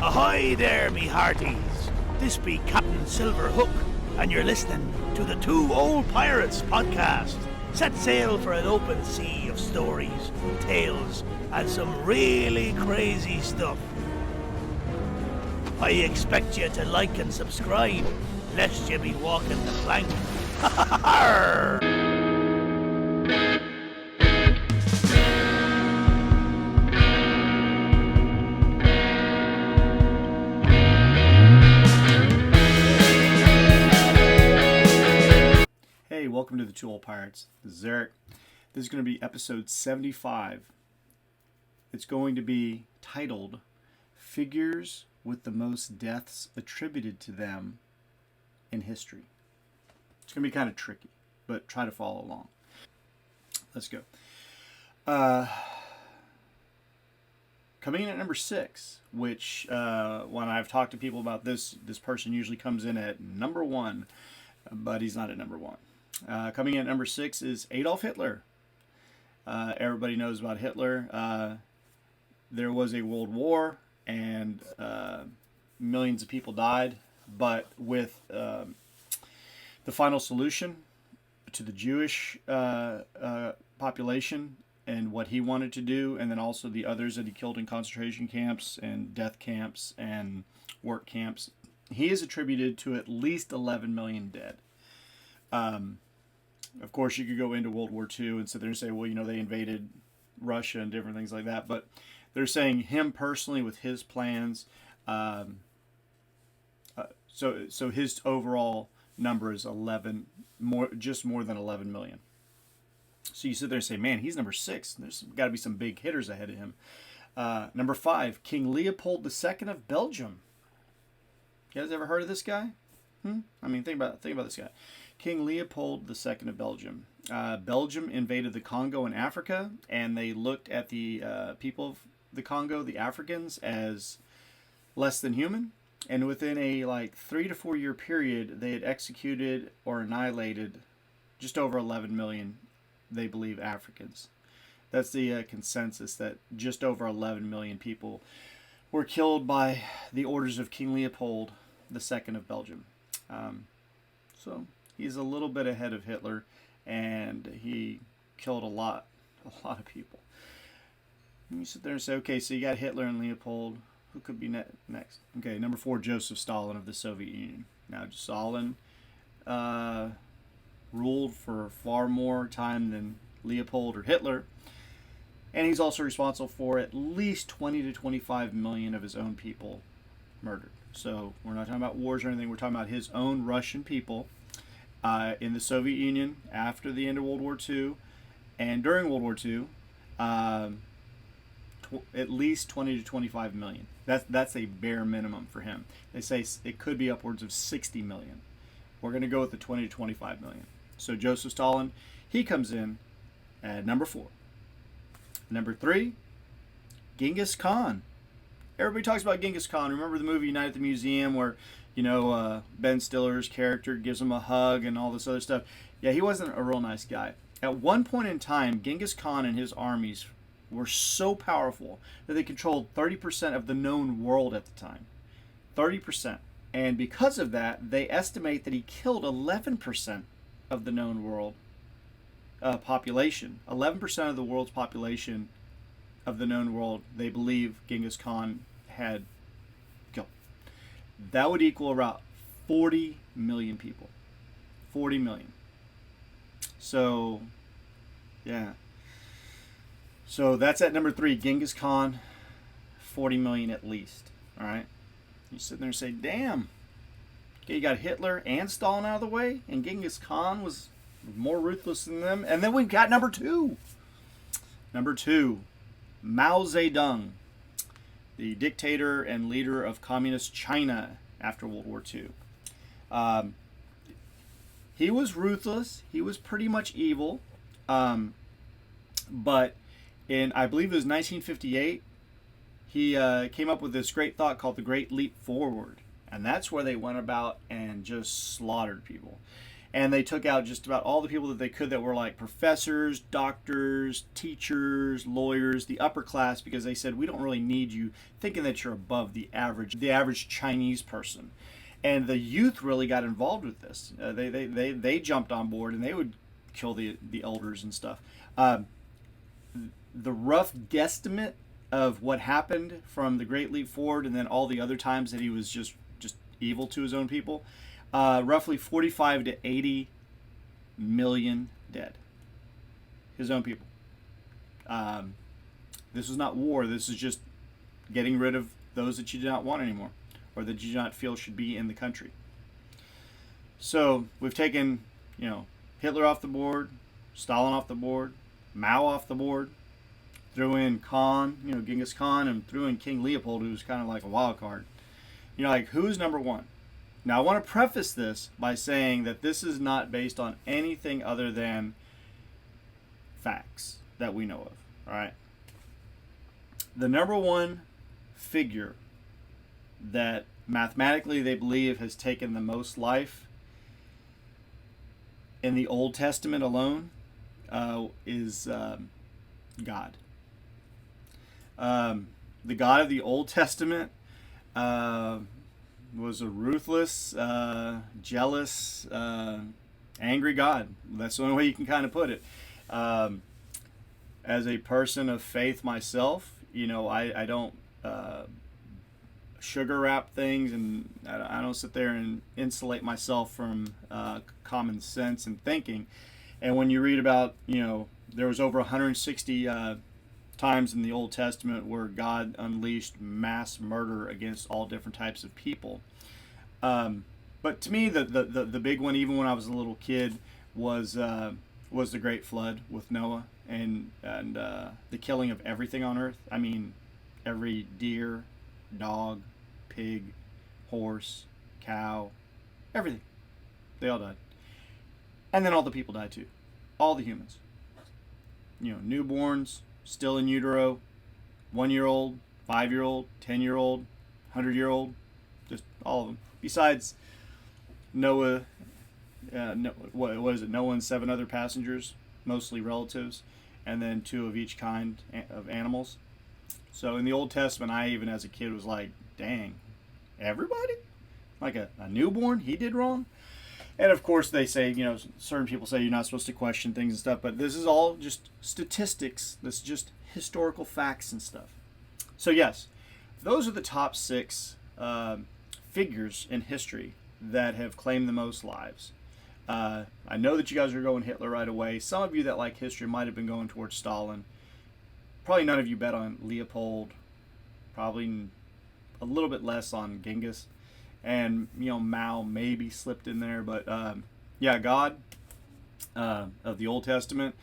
Ahoy there, me hearties! This be Captain Silverhook, and you're listening to the Two Old Pirates podcast. Set sail for an open sea of stories, tales, and some really crazy stuff. I expect you to like and subscribe, lest you be walking the plank. Hey, welcome to the Two Old Pirates. This is Eric. This is going to be episode 75. It's going to be titled Figures with the Most Deaths Attributed to Them in History. It's going to be kind of tricky, but try to follow along. Let's go. Coming in at number 6, which when I've talked to people about this person usually comes in at number 1, but he's not at number 1. Coming in at number 6 is Adolf Hitler. Everybody knows about Hitler. There was a world war, and millions of people died. But with the final solution to the Jewish population and what he wanted to do, and then also the others that he killed in concentration camps and death camps and work camps, he is attributed to at least 11 million dead. Of course, you could go into World War II and sit there and say, well, you know, they invaded Russia and different things like that. But they're saying him personally with his plans. So his overall number is just more than 11 million. So you sit there and say, man, he's number 6. There's got to be some big hitters ahead of him. Number 5, King Leopold II of Belgium. You guys ever heard of this guy? I mean, think about this guy. King Leopold II of Belgium. Belgium invaded the Congo in Africa, and they looked at the people of the Congo, the Africans, as less than human. And within a 3 to 4 year period, they had executed or annihilated just over 11 million, they believe, Africans. That's the consensus, that just over 11 million people were killed by the orders of King Leopold II of Belgium. So he's a little bit ahead of Hitler, and he killed a lot of people. And you sit there and say, okay, so you got Hitler and Leopold. Who could be next? Okay, number 4, Joseph Stalin of the Soviet Union. Now, Stalin ruled for far more time than Leopold or Hitler, and he's also responsible for at least 20 to 25 million of his own people murdered. So we're not talking about wars or anything. We're talking about his own Russian people in the Soviet Union after the end of World War II and during World War II. At least 20 to 25 million. That's a bare minimum for him. They say it could be upwards of 60 million. We're going to go with the 20 to 25 million. So Joseph Stalin, he comes in at number 4. Number 3, Genghis Khan. Everybody talks about Genghis Khan. Remember the movie Night at the Museum where, Ben Stiller's character gives him a hug and all this other stuff? Yeah, he wasn't a real nice guy. At one point in time, Genghis Khan and his armies were so powerful that they controlled 30% of the known world at the time. 30%. And because of that, they estimate that he killed 11% of the known world population. 11% of the world's population of the known world, they believe Genghis Khan had killed. That would equal about 40 million people. 40 million. So, yeah. So that's at number 3, Genghis Khan, 40 million at least. All right? You sit there and say, damn. Okay, you got Hitler and Stalin out of the way, and Genghis Khan was more ruthless than them. And then we've got number 2. Number 2, Mao Zedong, the dictator and leader of communist China after World War II. He was ruthless. He was pretty much evil. But in, I believe it was 1958, he came up with this great thought called the Great Leap Forward. And that's where they went about and just slaughtered people. and they took out just about all the people that they could that were like professors, doctors, teachers, lawyers, the upper class, because they said, we don't really need you, thinking that you're above the average Chinese person. And the youth really got involved with this. They jumped on board, and they would kill the elders and stuff. The rough guesstimate of what happened from the Great Leap Forward, and then all the other times that he was just evil to his own people, roughly 45 to 80 million dead. His own people. This is not war. This is just getting rid of those that you do not want anymore, or that you do not feel should be in the country. So we've taken, Hitler off the board, Stalin off the board, Mao off the board, threw in Khan, Genghis Khan, and threw in King Leopold, who was kind of like a wild card. Who's number one? Now, I want to preface this by saying that this is not based on anything other than facts that we know of. All right. The number one figure that mathematically they believe has taken the most life in the Old Testament alone is God. The God of the Old Testament was a ruthless, jealous, angry God. That's the only way you can kind of put it. As a person of faith myself, I don't sugar wrap things, and I don't sit there and insulate myself from common sense and thinking. And when you read about, there was over 160 times in the Old Testament where God unleashed mass murder against all different types of people. But to me, the big one, even when I was a little kid, was the Great Flood with Noah and the killing of everything on earth. I mean, every deer, dog, pig, horse, cow, everything. They all died. And then all the people died too. All the humans. Newborns, still in utero, 1-year-old, 5-year-old, 10-year-old, 100-year-old, just all of them. Besides Noah, what is it? Noah and 7 other passengers, mostly relatives, and then 2 of each kind of animals. So in the Old Testament, I even as a kid was like, dang, everybody? Like a newborn? He did wrong? And of course they say, certain people say you're not supposed to question things and stuff, but this is all just statistics. This is just historical facts and stuff. So yes, those are the top 6 figures in history that have claimed the most lives. I know that you guys are going Hitler right away. Some of you that like history might have been going towards Stalin. Probably none of you bet on Leopold. Probably a little bit less on Genghis. And, Mao maybe slipped in there. But, God of the Old Testament,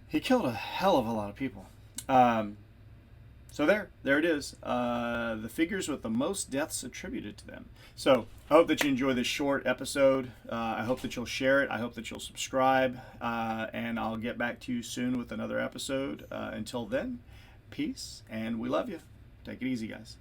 he killed a hell of a lot of people. So there it is. The figures with the most deaths attributed to them. So I hope that you enjoy this short episode. I hope that you'll share it. I hope that you'll subscribe. And I'll get back to you soon with another episode. Until then, peace, and we love you. Take it easy, guys.